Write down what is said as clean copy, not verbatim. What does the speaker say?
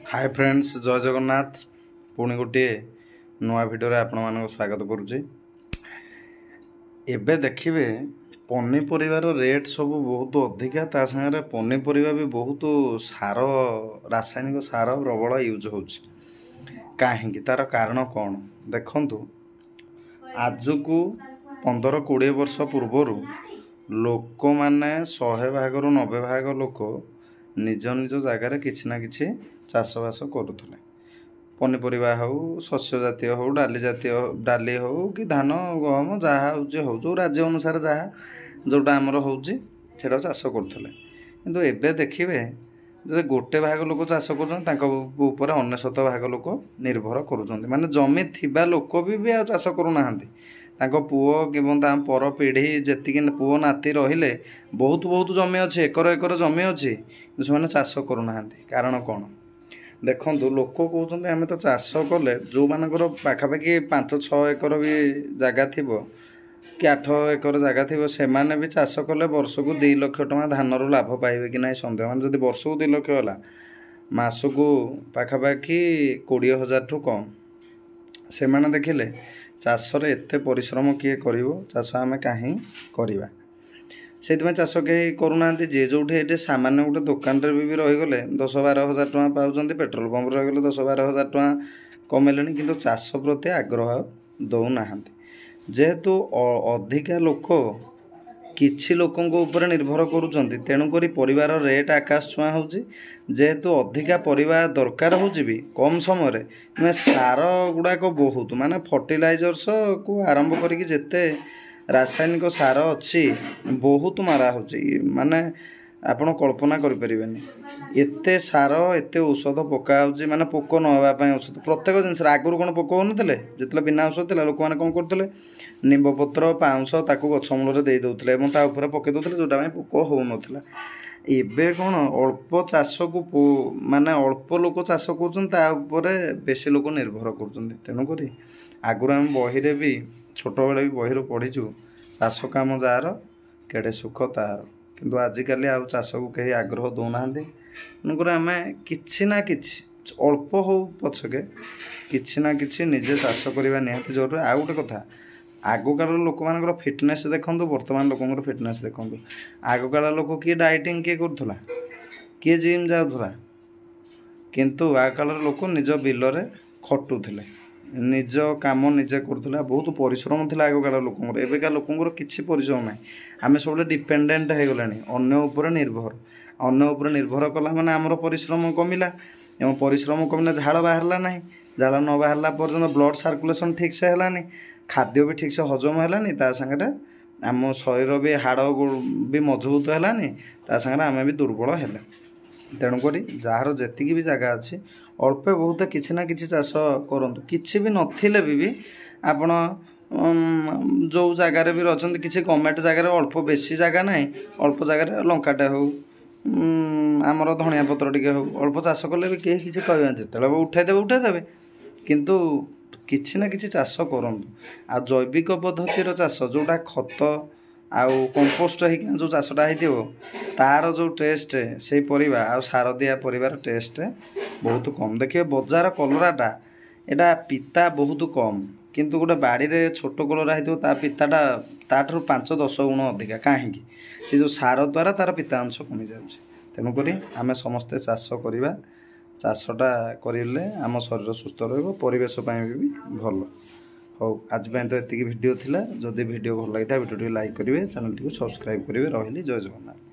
Hi friends, जय जगन्नाथ। पुणी गोटे नुआ भिडियो आपण मान स्वागत करुच्ची। एबे देखिए पनीपरिवार रेट सब बहुत अधिका, ता संगे पनीपरिया भी बहुत सार रासायनिक सार प्रबल यूज हो कहीं तार कारण कौन देखु। आज को 15-20 वर्ष पूर्वर लोक मैंने 100 भाग 90 भाग लोक निज निज जगार किसी ना कि चाषबास करुले। पनीपरिया हो, शस्य जातीय हो, डाली हो कि धान गहम जहाँ हो जो राज्य अनुसार जहाँ जोटा आमर हो चाष करुले। किंतु एबे देखिए जब गोटे भाग लोक चाष कर 99 भाग लोक निर्भर करुँच। माने जमी थिबा लोक भी आ चाष करूना, पुओ कि पर पीढ़ी जी पुओ नाती रहिले बहुत बहुत जमी अच्छे, एकर एकर जमी अच्छी, से चाष करूना। कारण कौन देखु, लोक कहते आम तो चाष कले जो मानकर पाखापाखि 5-6 एकर भी जगह थी कि 8 एकर जगह थी, से मैंने भी चाष कले वर्ष को 2 लाख टଙ୍କା धान रू लाभ पाइबे कि ना सन्देह। मैंने जब वर्ष को 2 लाख है मासक पाखापाखि 20,000 ठू कम से मैंने देखिले चाषर एत परिश्रम किए कर चाष आम कहीं करवा से चाष कहीं करूना। जी जो ये सामान्य गोटे दुकान भी रहीगले 10-12 हज़ार टଙ୍କା पाँच, पेट्रोल पंप रहीगले 10-12 हज़ार टଙ୍କା कमेले, किंतु चाष प्रति आग्रह दौना। जेहेतु अधिका लोक किछि लोकों ऊपर निर्भर करुँच, तेणुक परिवार रेट आकाश छुआ हो। जेहेतु अधिका परिवार दरकार हो कम समय में सार गुड़ाक बहुत माने फर्टिलाइजर्स को आरंभ करिक जेते रासायनिक सार अच्छी बहुत मारा हो, माने आपण कल्पना करें एते सार एते औषध पका हो, माने पोक नवाई औषध प्रत्येक जिन आगुरी कौन पोक हो जो बिना औषध था लोक मैंने कौन करते निंब पत्र पाउंश ताकू गछ मूल दे दौले और पकई दौले जोटा पोक हो नाला। एबे कौन अल्प चाष को माने अल्प लोक चाष कर बेसी लोक निर्भर कर। तेणुक आगुरी आम बही भी छोट बेले भी बही पढ़ीचु चाष काम जार केड़े सुख तार, किंतु आजिकल आउ चाष को कहीं आग्रह दौना। तेणुक आम कि ना कि अल्प हो पछके कि ना कि निजे चाष करवा निहाती जरूरी। आउ गोटे कथा, आगकाल लोक मान फिटनेस देखो, बर्तमान लोक फिटनेस देखो। आगकाल लोक किए डाइटिंग किए करूला, किए जिम जाऊला, किंतु आगकाल लोक निज बिलरे खटुले, निज काम निजे करूला, बहुत परिश्रम था आगकाल लोक। एवेका लोक किसी परिश्रम ना, आम सब डिपेंडेंट हो गला अन्य उपर निर्भर। अन्य उपर निर्भर कला माने आमर परिश्रम कमिला, एवं परिश्रम कमिला झाड़ बाहरला ना, झाड़ न बाहरला पर्यंत ब्लड सर्कुलेशन ठीक से है, खाद्य भी ठीक से हजम है, ता संगे आम शरीर भी हाड़ भी मजबूत है, ता संगे आम भी दुर्बल है। तेणुक जार जी भी जगह अच्छी अल्प बहुत किसी ना कि चाष करूँ, किसी भी नथिले भी आपण जो जगार भी रही किसी गवर्नमेंट जगार अल्प बेसी जगह ना, अल्प जगार लंकाटे हो आमर धनिया पत्र टे हो अल्प चाष कले भी कहीं किसी कह जिते उठेदेवे किंतु किसी ना कि चाष करूँ। आ जैविक पद्धतिर चाष जोटा खत आउ कंपोस्ट हो जो चाषटा हो तार जो टेस्ट से परिबा आ सार दिया परिबार टेस्ट बहुत कम। देखिए बजार कलराटा एटा पिता बहुत कम, किंतु गोटे बाड़ी रे छोट कलरा हो पिताटा ताठू 5-10 गुण अधिका, कहीं से जो सार द्वारा तार पिता अंश कमी जाऊँच। तेणुक आम समस्ते चाष करवा, चाषटा करें आम शरीर सुस्थ रवेश भी भल हो। आज तो ये वीडियो थिला, जदि वीडियो भल लगी वीडियो लाइक करेंगे, चैनल टी सब्सक्राइब करेंगे। रही जय जगन्नाथ।